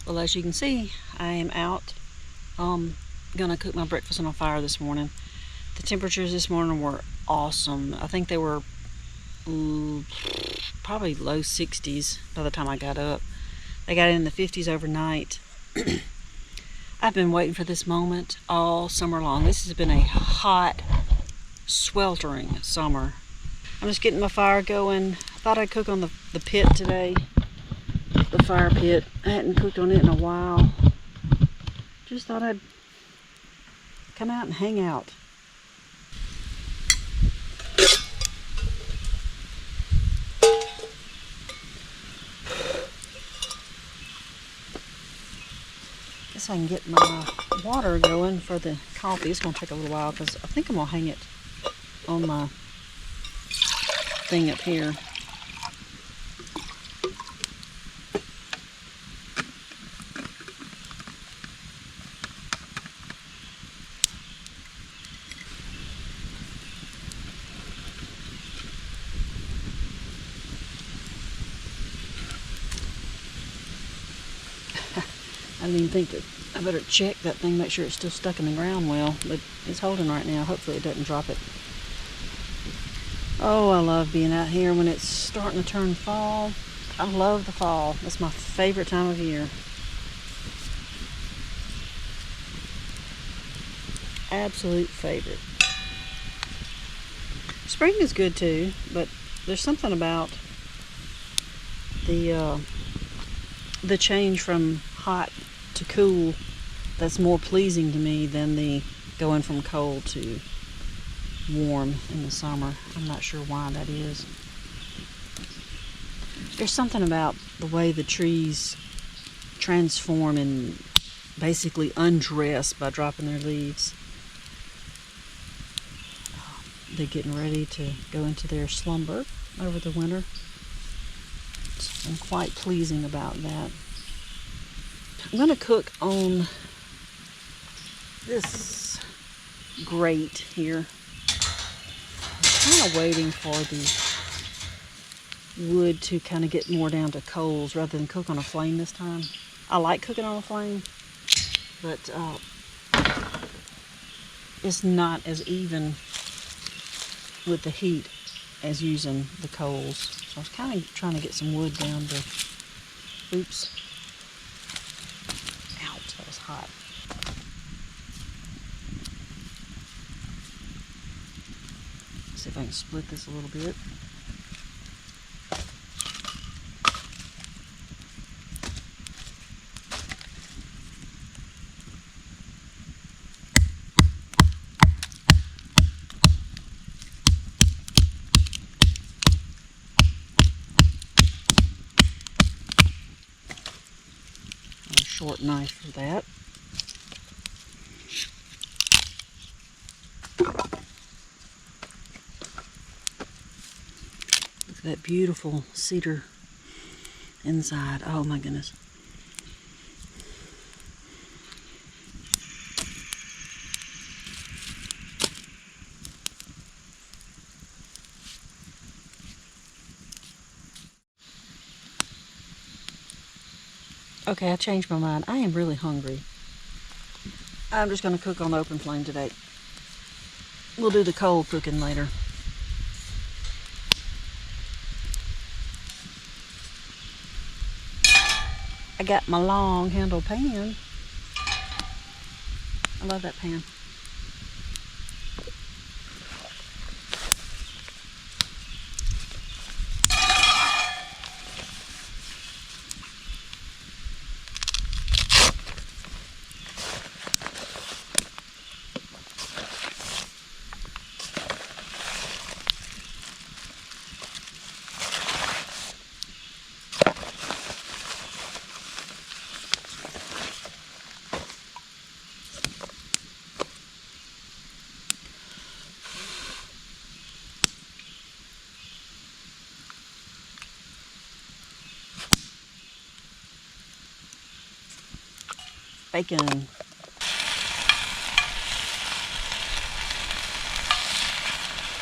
Well, as you can see, I am out gonna cook my breakfast on a fire this morning. The temperatures this morning were awesome. I think they were probably low 60s by the time I got up. They got in the 50s overnight. I've been waiting for this moment all summer long. This has been a hot, sweltering summer. I'm just getting my fire going. I thought I'd cook on the pit today. The fire pit. I hadn't cooked on it in a while. Just thought I'd come out and hang out. Guess I can get my water going for the coffee. It's going to take a little while because I think I'm going to hang it on my thing up here. I didn't even think that I better check that thing, make sure it's still stuck in the ground well, but it's holding right now. Hopefully it doesn't drop it. Oh, I love being out here when it's starting to turn fall. I love the fall. That's my favorite time of year. Absolute favorite. Spring is good too, but there's something about the change from hot to cool that's more pleasing to me than the going from cold to warm in the summer. I'm not sure why that is. There's something about the way the trees transform and basically undress by dropping their leaves. They're getting ready to go into their slumber over the winter. I'm quite pleasing about that. I'm going to cook on this grate here. I'm kind of waiting for the wood to kind of get more down to coals rather than cook on a flame this time. I like cooking on a flame, but it's not as even with the heat as using the coals. So I was kind of trying to get some wood down to, oops. Ouch, that was hot. See if I can split this a little bit. Short knife for that. Look at that beautiful cedar inside. Oh my goodness. Okay, I changed my mind. I am really hungry. I'm just going to cook on the open flame today. We'll do the coal cooking later. I got my long handle pan. I love that pan. Bacon.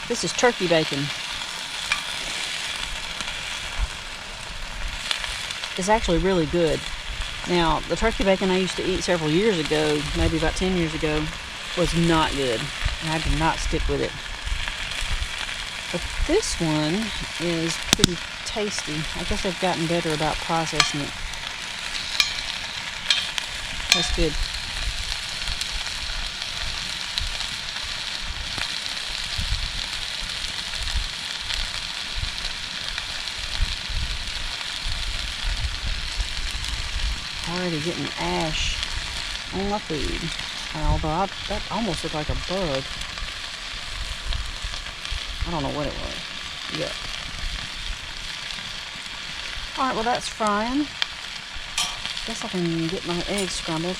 This is turkey bacon. It's actually really good. Now, the turkey bacon I used to eat several years ago, maybe about 10 years ago, was not good. And I did not stick with it. But this one is pretty tasty. I guess they've gotten better about processing it. That's good. Already getting ash on my food. Although that almost looked like a bug. I don't know what it was. Yeah. Alright, well that's frying. Guess I can get my eggs scrambled.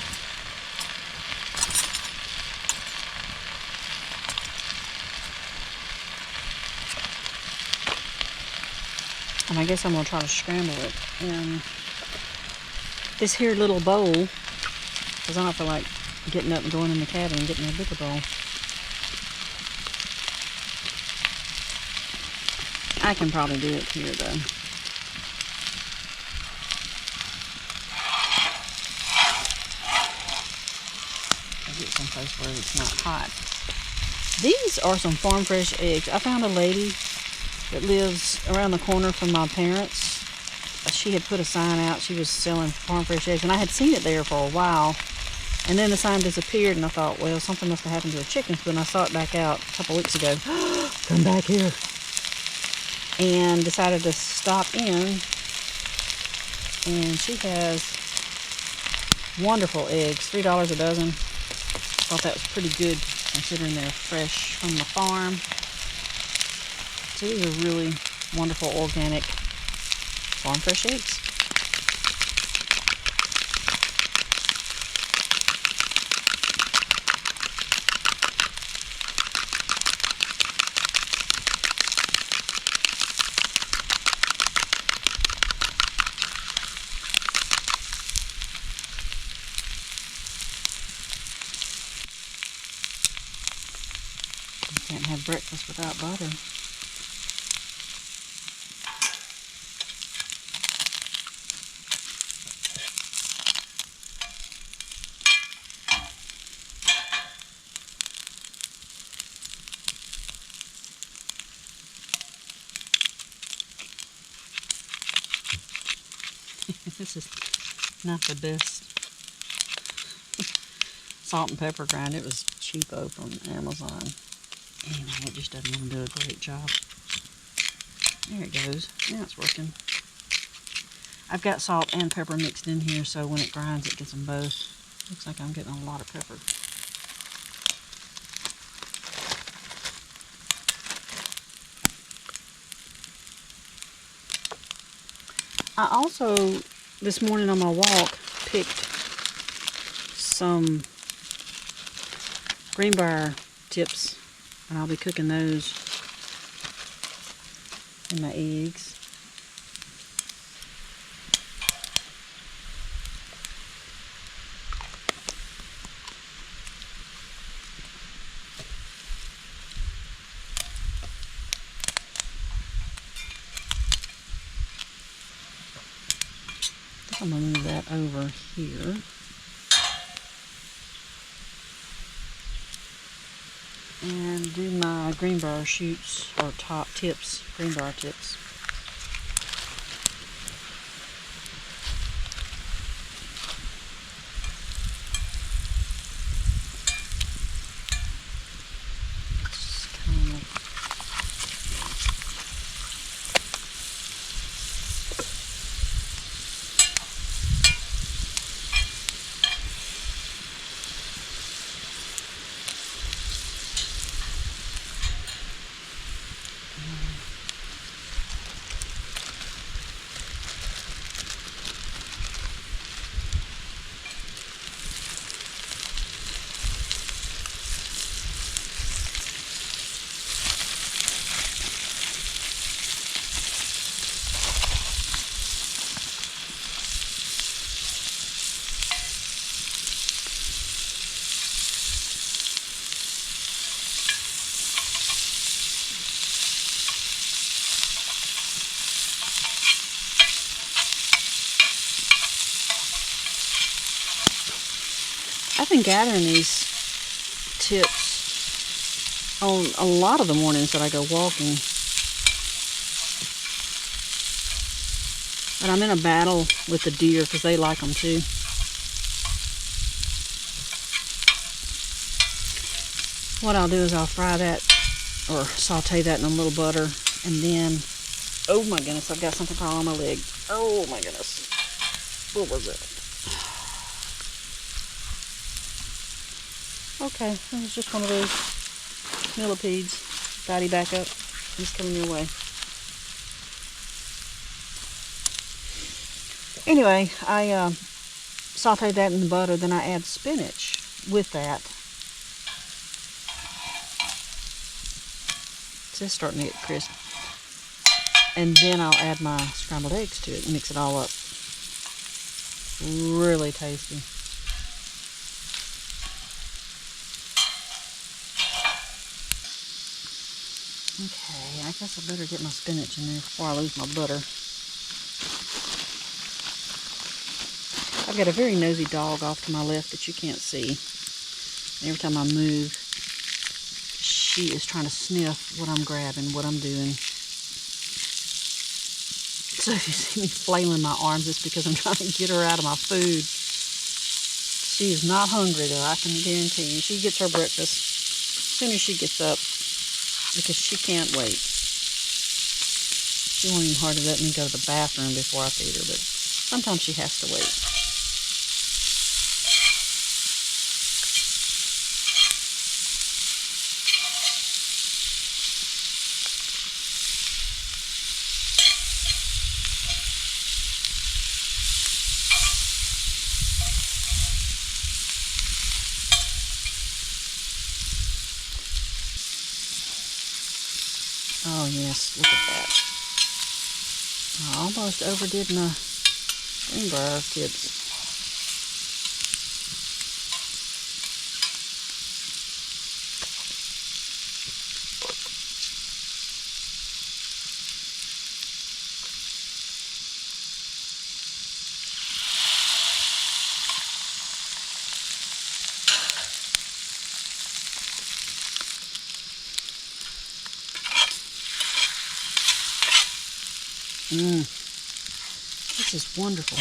And I guess I'm going to try to scramble it in this here little bowl, because I don't feel like getting up and going in the cabin and getting a bigger bowl. I can probably do it here though. I'll get someplace where it's not hot. These are some farm fresh eggs. I found a lady that lives around the corner from my parents. She had put a sign out. She was selling farm fresh eggs, and I had seen it there for a while. And then the sign disappeared, and I thought, well, something must have happened to the chickens. But then I saw it back out a couple weeks ago. Come back here. And decided to stop in. And she has wonderful eggs, $3 a dozen. Thought that was pretty good considering they're fresh from the farm. So these are really wonderful organic farm fresh eggs. You can't have breakfast without butter. This is not the best salt and pepper grind. It was cheapo from Amazon. Anyway, it just doesn't want to do a great job. There it goes. Now it's working. I've got salt and pepper mixed in here, so when it grinds, it gets them both. Looks like I'm getting a lot of pepper. I also, this morning on my walk, picked some greenbrier tips, and I'll be cooking those in my eggs. I'm going to move that over here. And do my greenbrier shoots, or top tips, greenbrier tips. I've been gathering these tips on a lot of the mornings that I go walking. But I'm in a battle with the deer because they like them too. What I'll do is I'll fry that or saute that in a little butter, and then, oh my goodness, I've got something crawling on my leg. Oh my goodness. What was it? Okay, it was just one of those millipedes. Dottie, back up. He's coming your way. Anyway, I saute that in the butter, then I add spinach with that. It's just starting to get crisp. And then I'll add my scrambled eggs to it and mix it all up. Really tasty. Okay, I guess I better get my spinach in there before I lose my butter. I've got a very nosy dog off to my left that you can't see. Every time I move, she is trying to sniff what I'm grabbing, what I'm doing. So if you see me flailing my arms, it's because I'm trying to get her out of my food. She is not hungry though, I can guarantee you. She gets her breakfast as soon as she gets up because she can't wait. She won't even hardly let me go to the bathroom before I feed her, but sometimes she has to wait. Oh yes, look at that. I almost overdid my greenbrier tips. This is wonderful.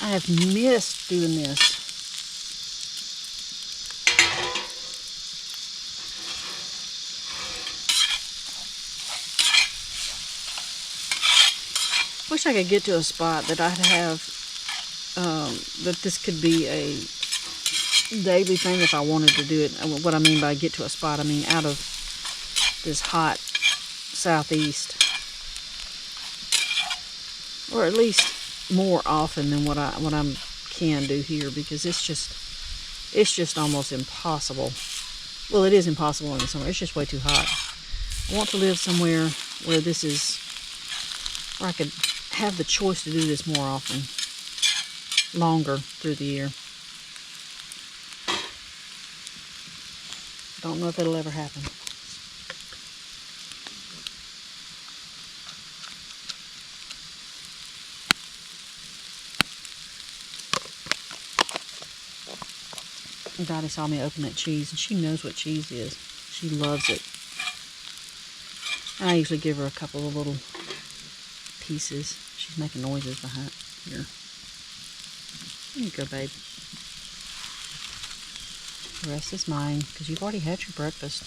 I have missed doing this. Wish I could get to a spot that I'd have, that this could be a daily thing if I wanted to do it. What I mean by get to a spot, I mean out of this hot southeast. Or at least more often than what I can do here, because it's just almost impossible. Well, it is impossible in the summer. It's just way too hot. I want to live somewhere where this is, where I could have the choice to do this more often, longer through the year. Don't know if it'll ever happen. Dottie saw me open that cheese, and she knows what cheese is. She loves it. And I usually give her a couple of little pieces. She's making noises behind here. There you go, babe. The rest is mine, because you've already had your breakfast.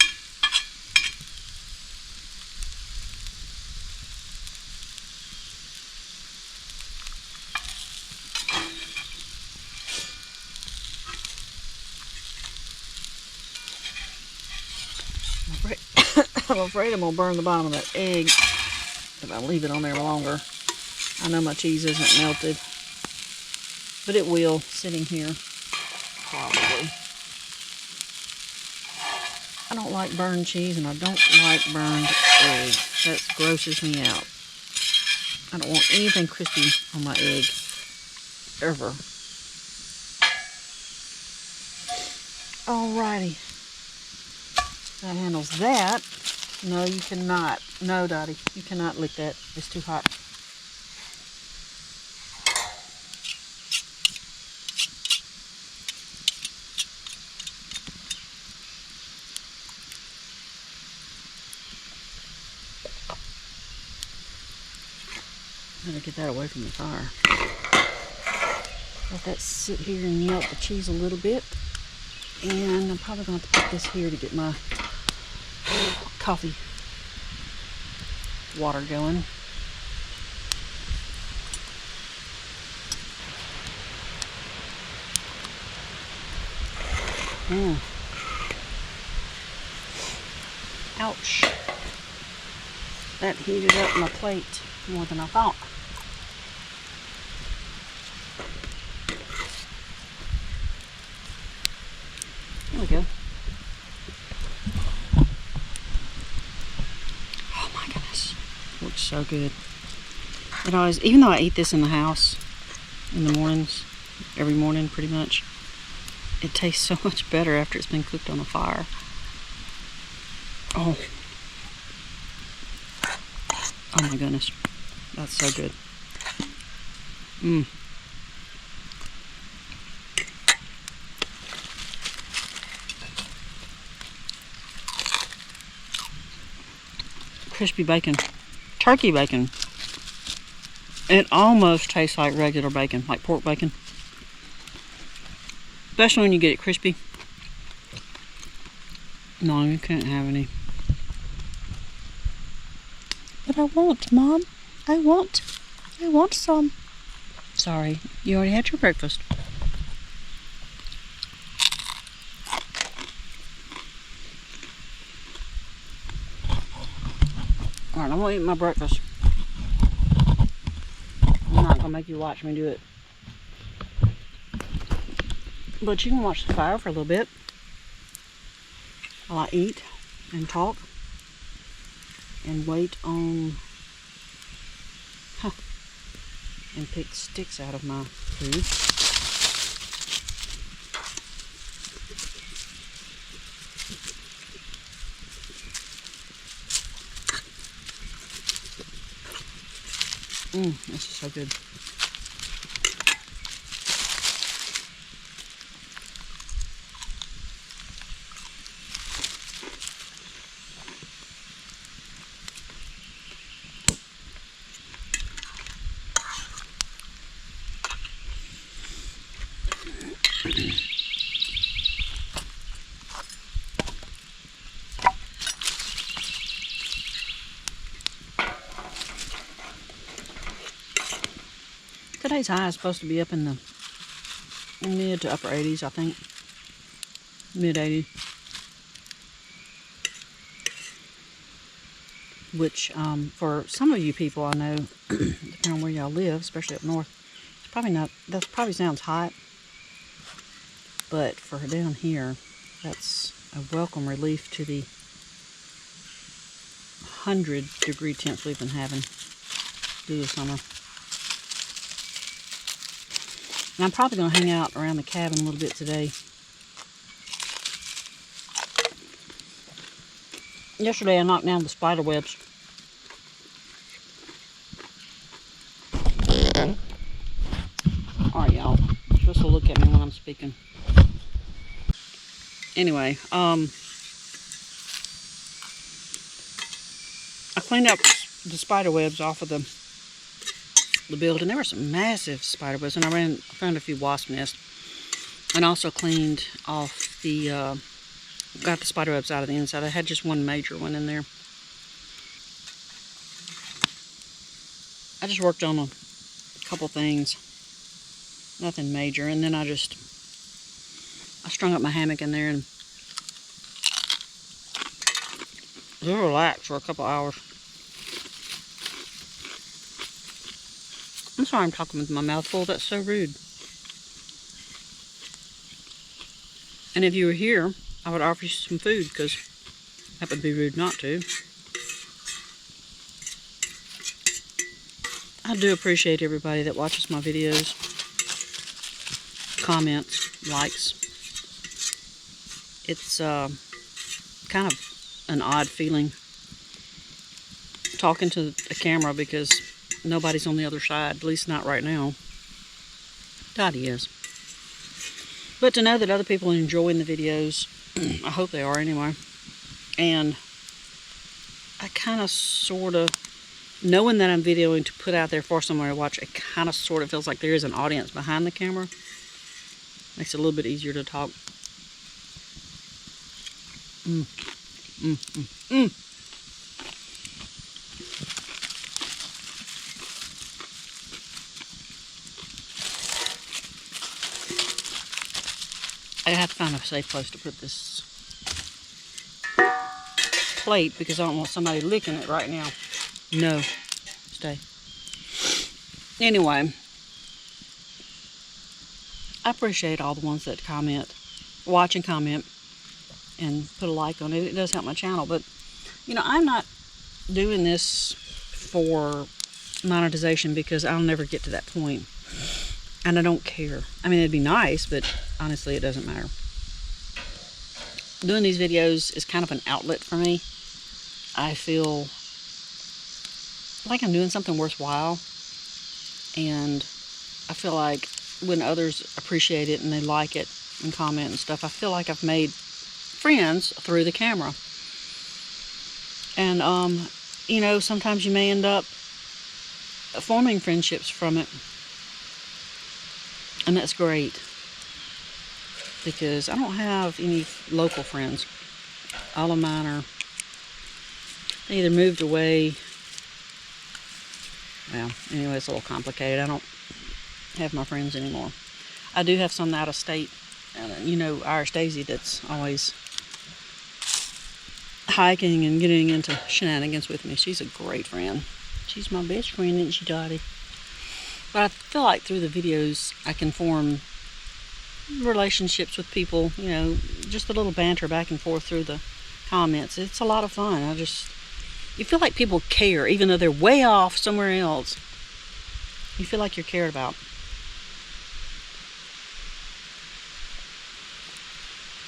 I'm afraid I'm going to burn the bottom of that egg if I leave it on there longer. I know my cheese isn't melted, but it will, sitting here, probably. I don't like burned cheese, and I don't like burned egg. That grosses me out. I don't want anything crispy on my egg, ever. Alrighty. That handles that. No, you cannot. No, Dottie, you cannot lick that. It's too hot. Gotta get that away from the fire. Let that sit here and melt the cheese a little bit. And I'm probably going to have to put this here to get my coffee water going. Ouch. That heated up my plate more than I thought. There we go. Oh my goodness. Looks so good. It always, even though I eat this in the house in the mornings, every morning pretty much, it tastes so much better after it's been cooked on the fire. Oh. Oh my goodness. That's so good. Crispy bacon. Turkey bacon. It almost tastes like regular bacon, like pork bacon. Especially when you get it crispy. No, you can't have any. But I want, Mom. I want some. Sorry, you already had your breakfast. Alright, I'm gonna eat my breakfast. I'm not gonna make you watch me do it. But you can watch the fire for a little bit while I eat and talk and wait on and pick sticks out of my food. This is so good. Today's high is supposed to be up in the mid to upper 80s, I think. Mid 80s. Which, for some of you people I know, depending on where y'all live, especially up north, it's probably not, that probably sounds hot. But for down here, that's a welcome relief to the 100-degree temps we've been having through the summer. And I'm probably going to hang out around the cabin a little bit today. Yesterday I knocked down the spider webs. Alright, y'all. You're supposed to look at me when I'm speaking. Anyway, I cleaned up the spider webs off of the building. There were some massive spider webs, and I found a few wasp nests, and also cleaned off the got the spider webs out of the inside. I had just one major one in there. I just worked on a couple things, nothing major, and then I strung up my hammock in there and just relaxed for a couple hours. I'm sorry I'm talking with my mouth full. That's so rude. And if you were here, I would offer you some food, because that would be rude not to. I do appreciate everybody that watches my videos, comments, likes. It's kind of an odd feeling talking to a camera, because nobody's on the other side, at least not right now. Dottie is. But to know that other people are enjoying the videos, I hope they are anyway. And I kind of, sort of knowing that I'm videoing to put out there for someone to watch, it kind of sort of feels like there is an audience behind the camera. Makes it a little bit easier to talk. I have to find a safe place to put this plate because I don't want somebody licking it right now. No, stay. Anyway, I appreciate all the ones that comment, watch and comment, and put a like on it. It does help my channel, but you know, I'm not doing this for monetization because I'll never get to that point, and I don't care. I mean, it'd be nice, but honestly, it doesn't matter. Doing these videos is kind of an outlet for me. I feel like I'm doing something worthwhile, and I feel like when others appreciate it and they like it and comment and stuff, I feel like I've made friends through the camera. And you know, sometimes you may end up forming friendships from it, and that's great because I don't have any local friends. All of mine are, they either moved away. Well, anyway, it's a little complicated. I don't have my friends anymore. I do have some out of state. You know, Irish Daisy, that's always hiking and getting into shenanigans with me. She's a great friend. She's my best friend, isn't she, Dottie? But I feel like through the videos I can form relationships with people, you know, just a little banter back and forth through the comments. It's a lot of fun. You feel like people care, even though they're way off somewhere else. You feel like you're cared about.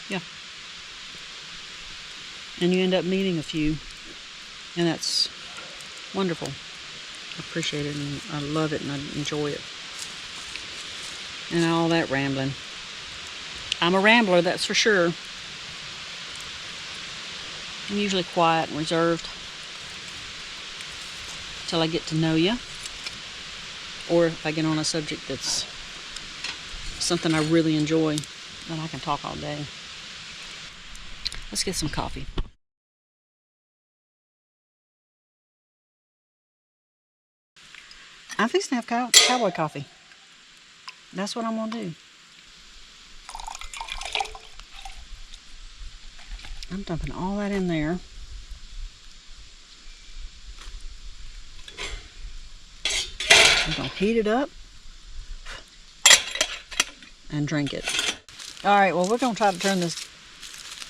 Yeah. And you end up meeting a few, and that's wonderful. I appreciate it, and I love it, and I enjoy it. And all that rambling. I'm a rambler, that's for sure. I'm usually quiet and reserved till I get to know you, or if I get on a subject that's something I really enjoy, then I can talk all day. Let's get some coffee. I'm fixing to have cowboy coffee. That's what I'm gonna do. I'm dumping all that in there. I'm gonna heat it up and drink it. All right, well, we're gonna try to turn this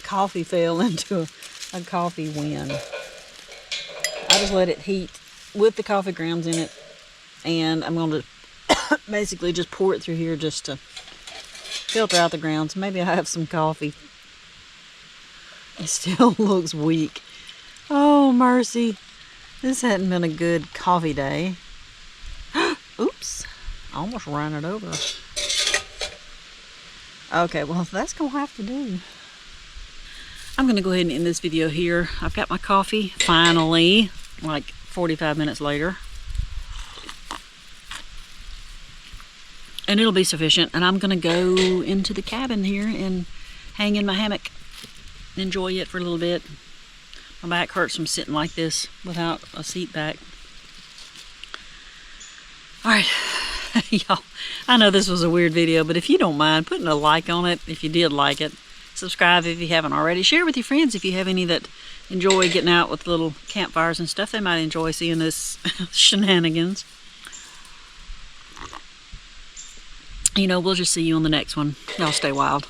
coffee fail into a coffee win. I just let it heat with the coffee grounds in it, and I'm going to basically just pour it through here just to filter out the grounds. Maybe I have some coffee. It still looks weak. Oh, mercy. This hadn't been a good coffee day. Oops. I almost ran it over. Okay, well, that's going to have to do. I'm going to go ahead and end this video here. I've got my coffee, finally, like 45 minutes later. And it'll be sufficient. And I'm going to go into the cabin here and hang in my hammock. Enjoy it for a little bit. My back hurts from sitting like this without a seat back. Alright, y'all, I know this was a weird video, but if you don't mind putting a like on it, if you did like it, subscribe if you haven't already, share with your friends if you have any that enjoy getting out with little campfires and stuff. They might enjoy seeing this shenanigans. You know, we'll just see you on the next one. Y'all stay wild.